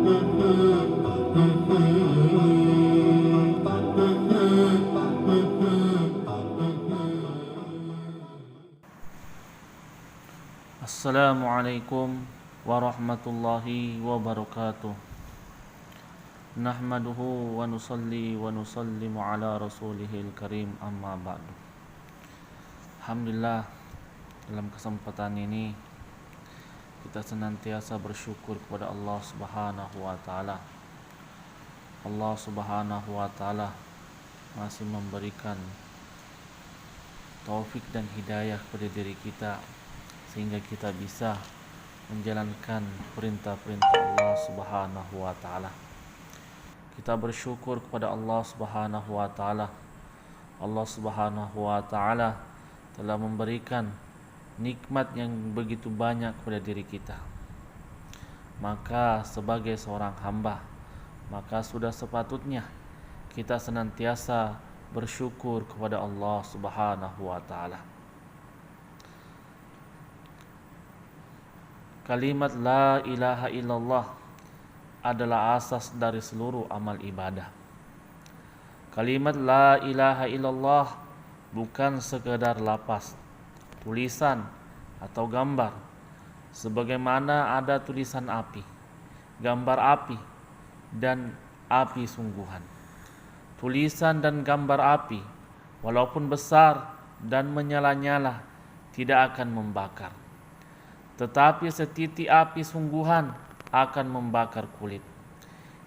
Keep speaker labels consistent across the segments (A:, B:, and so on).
A: Assalamualaikum warahmatullahi wabarakatuh. Nahmaduhu wa nusalli wa nusallimu ala rasulihil karim, amma ba'du. Alhamdulillah, dalam kesempatan ini kita senantiasa bersyukur kepada Allah Subhanahu wa taala. Allah Subhanahu wa taala masih memberikan taufik dan hidayah kepada diri kita sehingga kita bisa menjalankan perintah-perintah Allah Subhanahu wa taala. Kita bersyukur kepada Allah Subhanahu wa taala. Allah Subhanahu wa taala telah memberikan nikmat yang begitu banyak kepada diri kita. Maka sebagai seorang hamba, maka sudah sepatutnya kita senantiasa bersyukur kepada Allah Subhanahu wa taala. Kalimat la ilaha illallah adalah asas dari seluruh amal ibadah. Kalimat la ilaha illallah bukan sekedar lapas, tulisan atau gambar. Sebagaimana ada tulisan api, gambar api, dan api sungguhan. Tulisan dan gambar api, walaupun besar dan menyala-nyala, tidak akan membakar. Tetapi setitik api sungguhan akan membakar kulit.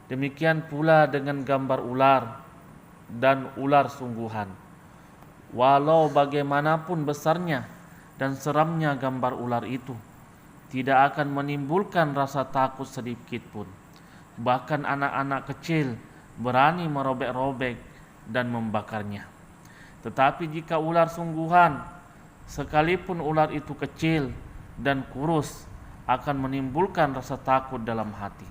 A: Demikian pula dengan gambar ular dan ular sungguhan. Walau bagaimanapun besarnya dan seramnya gambar ular itu, tidak akan menimbulkan rasa takut sedikit pun. Bahkan anak-anak kecil berani merobek-robek dan membakarnya. Tetapi jika ular sungguhan, sekalipun ular itu kecil dan kurus, akan menimbulkan rasa takut dalam hati.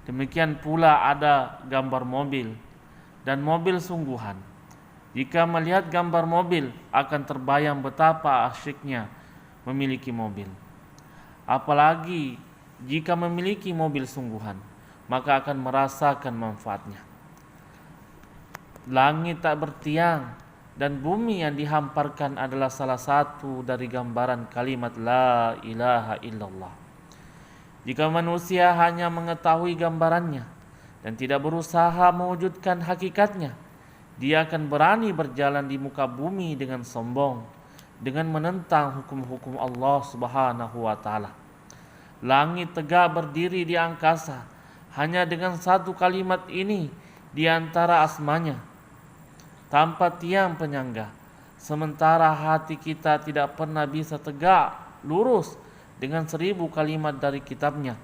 A: Demikian pula ada gambar mobil dan mobil sungguhan. Jika melihat gambar mobil, akan terbayang betapa asyiknya memiliki mobil. Apalagi jika memiliki mobil sungguhan, maka akan merasakan manfaatnya. Langit tak bertiang dan bumi yang dihamparkan adalah salah satu dari gambaran kalimat la ilaha illallah. Jika manusia hanya mengetahui gambarannya dan tidak berusaha mewujudkan hakikatnya, dia akan berani berjalan di muka bumi dengan sombong, dengan menentang hukum-hukum Allah Subhanahu wa taala. Langit tegak berdiri di angkasa hanya dengan satu kalimat ini di antara asmanya, tanpa tiang penyangga. Sementara hati kita tidak pernah bisa tegak lurus dengan 1000 kalimat dari kitabnya.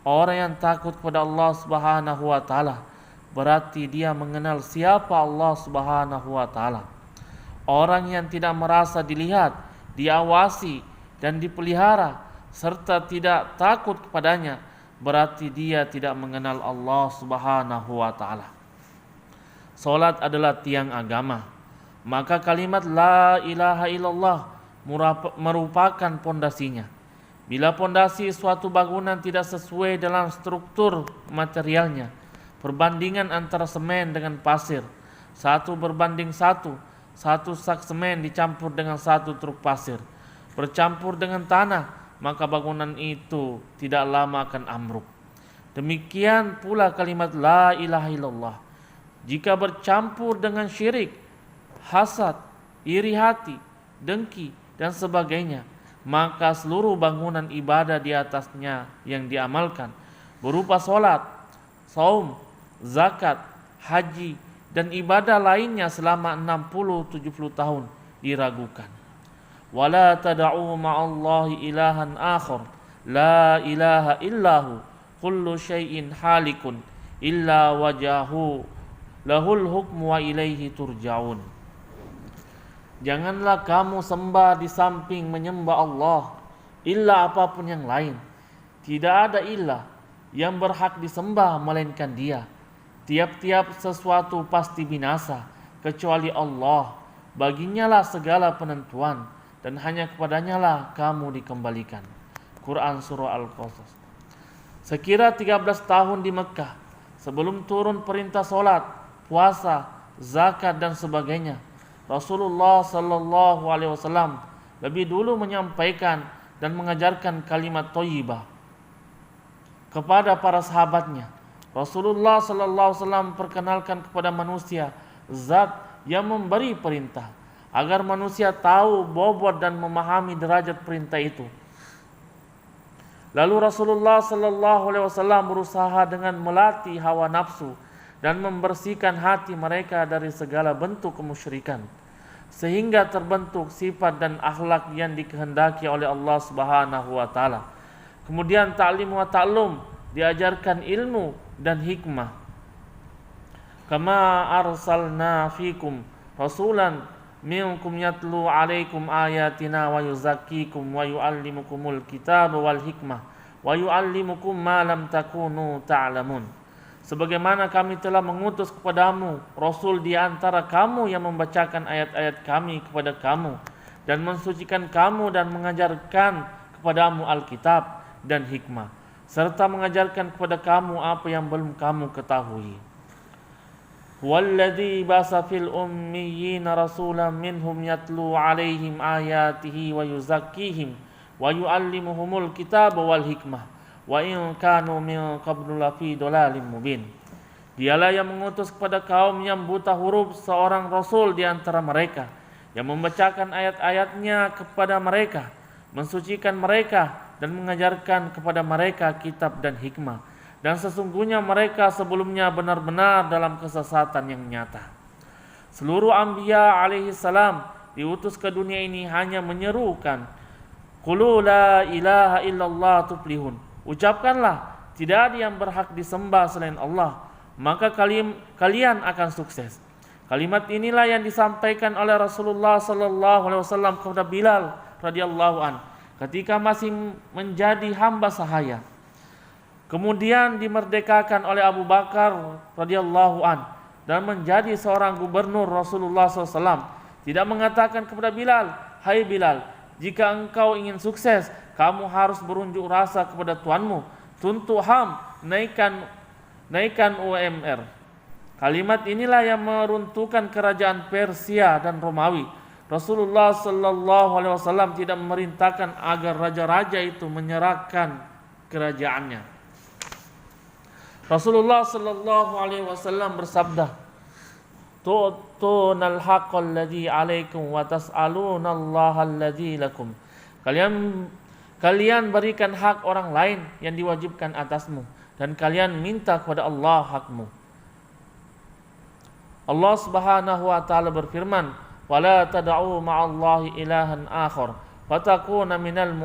A: Orang yang takut kepada Allah Subhanahu wa taala berarti dia mengenal siapa Allah Subhanahu wa taala. Orang yang tidak merasa dilihat, diawasi dan dipelihara serta tidak takut kepadanya berarti dia tidak mengenal Allah Subhanahu wa taala. Salat adalah tiang agama. Maka kalimat la ilaha illallah merupakan pondasinya. Bila pondasi suatu bangunan tidak sesuai dalam struktur materialnya, perbandingan antara semen dengan pasir 1:1, satu sak semen dicampur dengan 1 truk pasir bercampur dengan tanah, maka bangunan itu tidak lama akan amruk. Demikian pula kalimat la ilaha illallah, jika bercampur dengan syirik, hasad, iri hati, dengki, dan sebagainya, maka seluruh bangunan ibadah di atasnya yang diamalkan berupa sholat, saum, zakat, haji, dan ibadah lainnya selama 60-70 tahun diragukan. Wala tada'u ma'allahi ilahan akhar, la ilaha illahu, kullu syai'in halikun, illa wajahu, lahul hukmu wa ilaihi turja'un. Janganlah kamu sembah di samping menyembah Allah illa apapun yang lain. Tidak ada ilah yang berhak disembah melainkan Dia. Tiap-tiap sesuatu pasti binasa kecuali Allah. Baginya lah segala penentuan dan hanya kepadanya lah kamu dikembalikan. Quran Surah Al-Qasas. Sekira 13 tahun di Mekah, sebelum turun perintah solat, puasa, zakat dan sebagainya, Rasulullah sallallahu alaihi wasallam lebih dulu menyampaikan dan mengajarkan kalimat thayyibah kepada para sahabatnya. Rasulullah sallallahu alaihi wasallam perkenalkan kepada manusia zat yang memberi perintah agar manusia tahu bobot dan memahami derajat perintah itu. Lalu Rasulullah sallallahu alaihi wasallam berusaha dengan melatih hawa nafsu dan membersihkan hati mereka dari segala bentuk kemusyrikan, sehingga terbentuk sifat dan akhlak yang dikehendaki oleh Allah Subhanahu wa taala. Kemudian ta'lim wa ta'lum, diajarkan ilmu dan hikmah. Kama arsalna fikum rasulan minkum yatlu alaikum ayatina wa yuzakkikum wa yuallimukumul kitab wal hikmah wa yuallimukum ma lam takunu ta'lamun. Sebagaimana kami telah mengutus kepadamu rasul di antara kamu yang membacakan ayat-ayat kami kepada kamu dan mensucikan kamu dan mengajarkan kepadamu Alkitab dan hikmah, serta mengajarkan kepada kamu apa yang belum kamu ketahui. Walladzi ba'atsa fil ummiyina rasulan minhum yatlu 'alaihim ayatihi wa yuzakkihim wa yu'allimuhumul kitaba wal hikmah wa in kanu min qablu lafi dhalalin mubin. Dialah yang mengutus kepada kaum yang buta huruf seorang rasul di antara mereka yang membacakan ayat-ayatnya kepada mereka, mensucikan mereka dan mengajarkan kepada mereka kitab dan hikmah. Dan sesungguhnya mereka sebelumnya benar-benar dalam kesesatan yang nyata. Seluruh anbiya alaihi salam diutus ke dunia ini hanya menyerukan qulu la ilaha illallah tuflihun. Ucapkanlah tidak ada yang berhak disembah selain Allah, maka kalian akan sukses. Kalimat inilah yang disampaikan oleh Rasulullah sallallahu alaihi wasallam kepada Bilal radhiyallahu an ketika masih menjadi hamba sahaya. Kemudian dimerdekakan oleh Abu Bakar radhiyallahu an dan menjadi seorang gubernur. Rasulullah SAW tidak mengatakan kepada Bilal, "Hai Bilal, jika engkau ingin sukses, kamu harus berunjuk rasa kepada tuanmu, tuntut HAM, naikkan UMR." Kalimat inilah yang meruntuhkan kerajaan Persia dan Romawi. Rasulullah sallallahu alaihi wasallam tidak memerintahkan agar raja-raja itu menyerahkan kerajaannya. Rasulullah sallallahu alaihi wasallam bersabda, "Tu'tunal haqqal ladzi 'alaikum wa tas'alunallaha alladzi lakum." Kalian berikan hak orang lain yang diwajibkan atasmu dan kalian minta kepada Allah hakmu. Allah Subhanahu wa taala berfirman, "Wala tad'u ma'allahi ilahan akhar fatakuna minal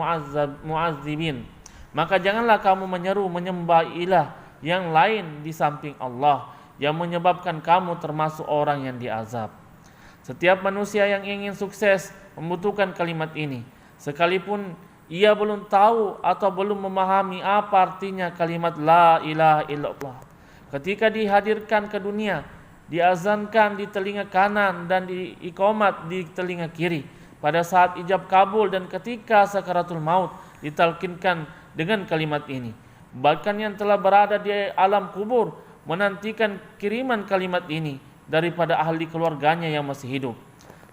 A: mu'azzibin." Maka janganlah kamu menyembah ilah yang lain di samping Allah yang menyebabkan kamu termasuk orang yang diazab. Setiap manusia yang ingin sukses membutuhkan kalimat ini, sekalipun ia belum tahu atau belum memahami apa artinya kalimat la ilaha illallah. Ketika dihadirkan ke dunia, diazankan di telinga kanan dan diiqamat di telinga kiri. Pada saat ijab kabul dan ketika sakaratul maut ditalkinkan dengan kalimat ini. Bahkan yang telah berada di alam kubur menantikan kiriman kalimat ini daripada ahli keluarganya yang masih hidup.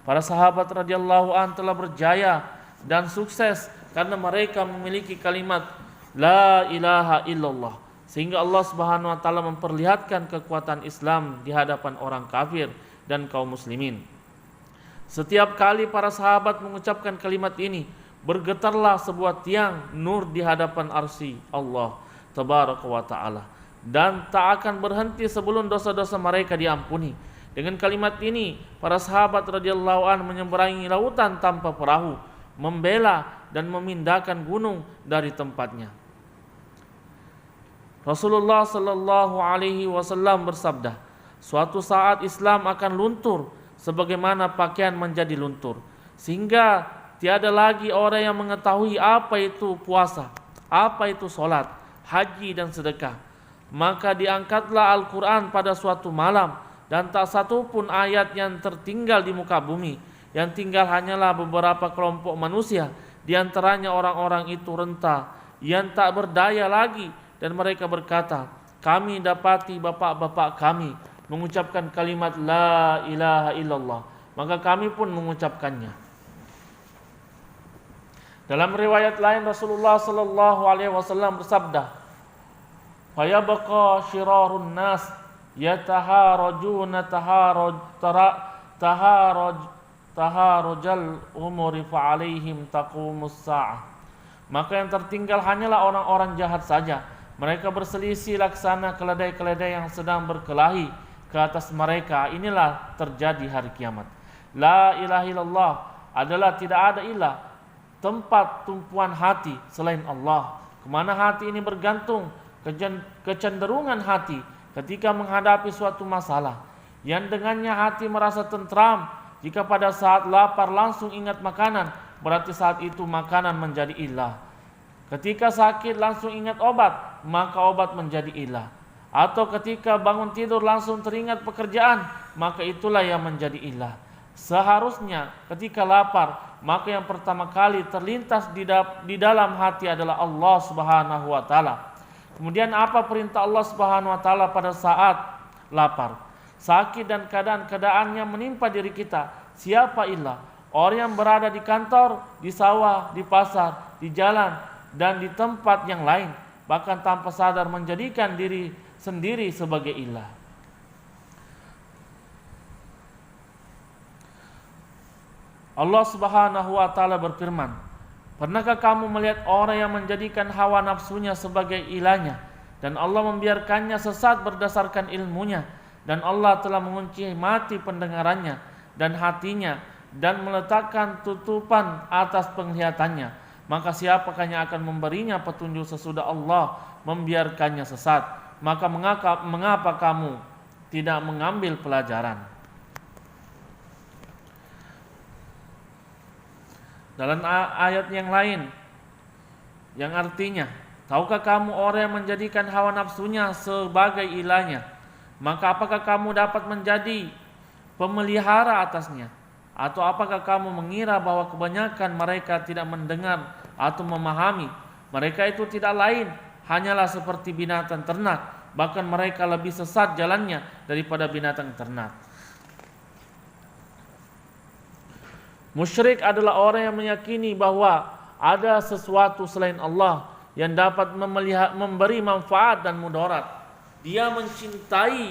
A: Para sahabat radhiyallahu an telah berjaya dan sukses karena mereka memiliki kalimat la ilaha illallah, sehingga Allah Subhanahu wa taala memperlihatkan kekuatan Islam di hadapan orang kafir dan kaum muslimin. Setiap kali para sahabat mengucapkan kalimat ini, bergetarlah sebuah tiang nur di hadapan arsy Allah tabaraka wa ta'ala, dan tak akan berhenti sebelum dosa-dosa mereka diampuni. Dengan kalimat ini, para sahabat radhiyallahu an menyeberangi lautan tanpa perahu, membela dan memindahkan gunung dari tempatnya. Rasulullah sallallahu alaihi wasallam bersabda, "Suatu saat Islam akan luntur sebagaimana pakaian menjadi luntur, sehingga tiada lagi orang yang mengetahui apa itu puasa, apa itu salat, haji dan sedekah. Maka diangkatlah Al-Quran pada suatu malam, dan tak satu pun ayat yang tertinggal di muka bumi. Yang tinggal hanyalah beberapa kelompok manusia, di antaranya orang-orang itu renta, yang tak berdaya lagi dan mereka berkata, kami dapati bapak-bapak kami mengucapkan kalimat la ilaha illallah, maka kami pun mengucapkannya. Dalam riwayat lain Rasulullah sallallahu alaihi wasallam bersabda, "Fayabqa shirarun nas yataharajuna taharujal umuri fa'alaihim taqumus sa'ah." Maka yang tertinggal hanyalah orang-orang jahat saja. Mereka berselisih laksana keledai-keledai yang sedang berkelahi ke atas mereka. Inilah terjadi hari kiamat. La ilaha illallah adalah tidak ada ilah, tempat tumpuan hati selain Allah. Kemana hati ini bergantung, kecenderungan hati ketika menghadapi suatu masalah, yang dengannya hati merasa tentram. Jika pada saat lapar langsung ingat makanan, berarti saat itu makanan menjadi ilah. Ketika sakit langsung ingat obat, maka obat menjadi ilah. Atau ketika bangun tidur langsung teringat pekerjaan, maka itulah yang menjadi ilah. Seharusnya ketika lapar, maka yang pertama kali terlintas di dalam hati adalah Allah Subhanahu wa taala. Kemudian apa perintah Allah Subhanahu wa taala pada saat lapar, sakit dan keadaan-keadaan yang menimpa diri kita? Siapa ilah? Orang yang berada di kantor, di sawah, di pasar, di jalan, dan di tempat yang lain, bahkan tanpa sadar menjadikan diri sendiri sebagai ilah. Allah Subhanahu wa taala berfirman, pernahkah kamu melihat orang yang menjadikan hawa nafsunya sebagai ilahnya, dan Allah membiarkannya sesat berdasarkan ilmunya, dan Allah telah mengunci mati pendengarannya dan hatinya, dan meletakkan tutupan atas penglihatannya? Maka siapakah yang akan memberinya petunjuk sesudah Allah membiarkannya sesat? Maka mengapa kamu tidak mengambil pelajaran? Dalam ayat yang lain yang artinya, tahukah kamu orang yang menjadikan hawa nafsunya sebagai ilahnya? Maka apakah kamu dapat menjadi pemelihara atasnya? Atau apakah kamu mengira bahwa kebanyakan mereka tidak mendengar atau memahami? Mereka itu tidak lain hanyalah seperti binatang ternak, bahkan mereka lebih sesat jalannya daripada binatang ternak. Musyrik adalah orang yang meyakini bahwa ada sesuatu selain Allah yang dapat memberi manfaat dan mudarat. Dia mencintai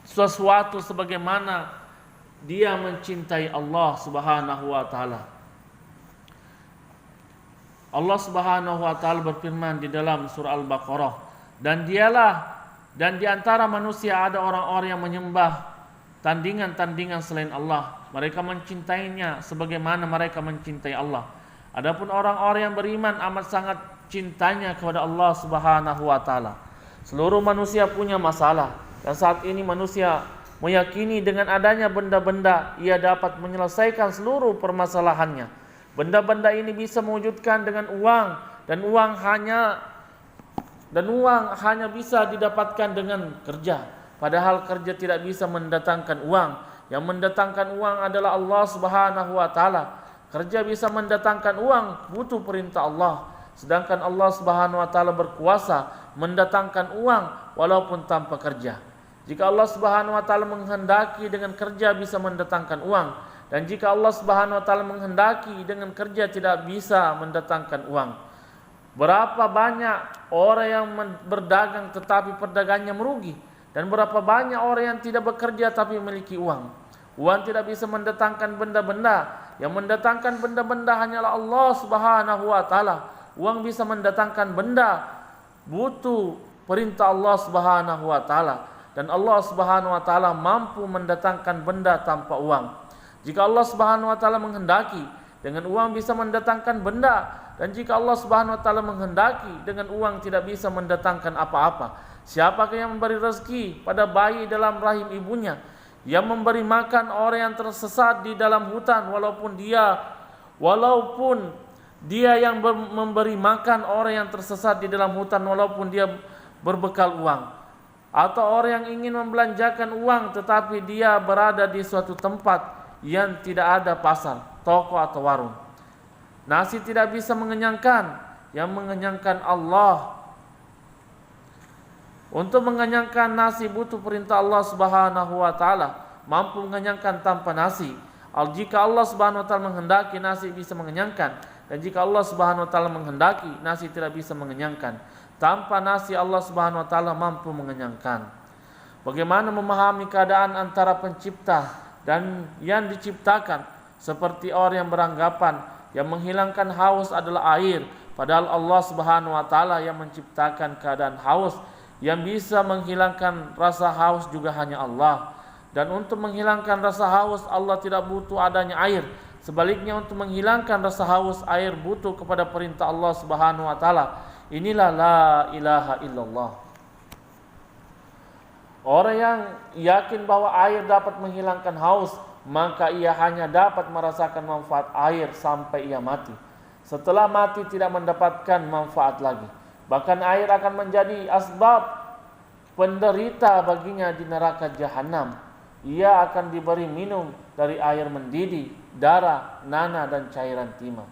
A: sesuatu sebagaimana dia mencintai Allah Subhanahu wa taala. Allah Subhanahu wa taala berfirman di dalam surah Al-Baqarah, dan di antara manusia ada orang-orang yang menyembah tandingan-tandingan selain Allah. Mereka mencintainya sebagaimana mereka mencintai Allah. Adapun orang-orang yang beriman amat sangat cintanya kepada Allah Subhanahu wa taala. Seluruh manusia punya masalah, dan saat ini manusia meyakini dengan adanya benda-benda ia dapat menyelesaikan seluruh permasalahannya. Benda-benda ini bisa mewujudkan dengan uang, dan uang hanya bisa didapatkan dengan kerja. Padahal kerja tidak bisa mendatangkan uang. Yang mendatangkan uang adalah Allah Subhanahu wa taala. Kerja bisa mendatangkan uang, butuh perintah Allah. Sedangkan Allah Subhanahu wa taala berkuasa mendatangkan uang walaupun tanpa kerja. Jika Allah Subhanahu wa taala menghendaki dengan kerja bisa mendatangkan uang, dan jika Allah Subhanahu wa taala menghendaki dengan kerja tidak bisa mendatangkan uang. Berapa banyak orang yang berdagang tetapi perdagangannya merugi, dan berapa banyak orang yang tidak bekerja tapi memiliki uang. Uang tidak bisa mendatangkan benda-benda. Yang mendatangkan benda-benda hanyalah Allah Subhanahu wa taala. Uang bisa mendatangkan benda, butuh perintah Allah Subhanahu wa taala. Dan Allah Subhanahu wa taala mampu mendatangkan benda tanpa uang. Jika Allah Subhanahu wa taala menghendaki, dengan uang bisa mendatangkan benda, dan jika Allah Subhanahu wa taala menghendaki, dengan uang tidak bisa mendatangkan apa-apa. Siapakah yang memberi rezeki pada bayi dalam rahim ibunya, yang memberi makan orang yang tersesat di dalam hutan, walaupun dia yang memberi makan orang yang tersesat di dalam hutan walaupun dia berbekal uang, atau orang yang ingin membelanjakan uang tetapi dia berada di suatu tempat yang tidak ada pasar, toko atau warung. Nasi tidak bisa mengenyangkan, yang mengenyangkan Allah Untuk mengenyangkan nasi butuh perintah Allah Subhanahu wa taala, mampu mengenyangkan tanpa nasi. Jika Allah Subhanahu wa taala menghendaki, nasi bisa mengenyangkan, dan jika Allah Subhanahu wa taala menghendaki, nasi tidak bisa mengenyangkan. Tanpa nasi Allah Subhanahu wa taala mampu mengenyangkan. Bagaimana memahami keadaan antara pencipta dan yang diciptakan? Seperti orang yang beranggapan yang menghilangkan haus adalah air, padahal Allah Subhanahu wa taala yang menciptakan keadaan haus. Yang bisa menghilangkan rasa haus juga hanya Allah. Dan untuk menghilangkan rasa haus, Allah tidak butuh adanya air. Sebaliknya, untuk menghilangkan rasa haus, air butuh kepada perintah Allah Subhanahu wa taala. Inilah la ilaha illallah. Orang yang yakin bahwa air dapat menghilangkan haus, maka ia hanya dapat merasakan manfaat air sampai ia mati. Setelah mati tidak mendapatkan manfaat lagi. Bahkan air akan menjadi asbab penderita baginya di neraka jahanam. Ia akan diberi minum dari air mendidih, darah, nanah, dan cairan timah.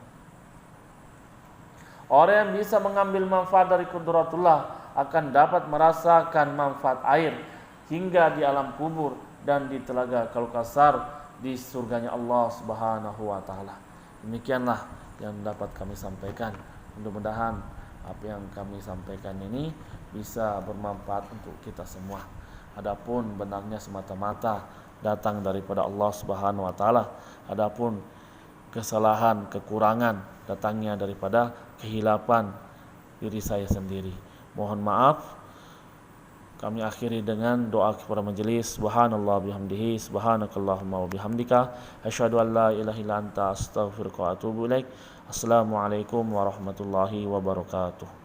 A: Orang yang bisa mengambil manfaat dari qudratullah akan dapat merasakan manfaat air hingga di alam kubur dan di telaga Kaukasar di surganya Allah Subhanahu wa taala. Demikianlah yang dapat kami sampaikan. Mudah-mudahan apa yang kami sampaikan ini bisa bermanfaat untuk kita semua. Adapun benarnya semata-mata datang daripada Allah Subhanahu wa taala. Adapun kesalahan, kekurangan datangnya daripada kehilapan diri saya sendiri. Mohon maaf. Kami akhiri dengan doa kepada majelis. Subhanallah bihamdihi, subhanakallahumma wa bihamdika, asyhadu an la ilaha illa anta, astaghfiruka wa atubu ilaik. Assalamualaikum warahmatullahi wabarakatuh.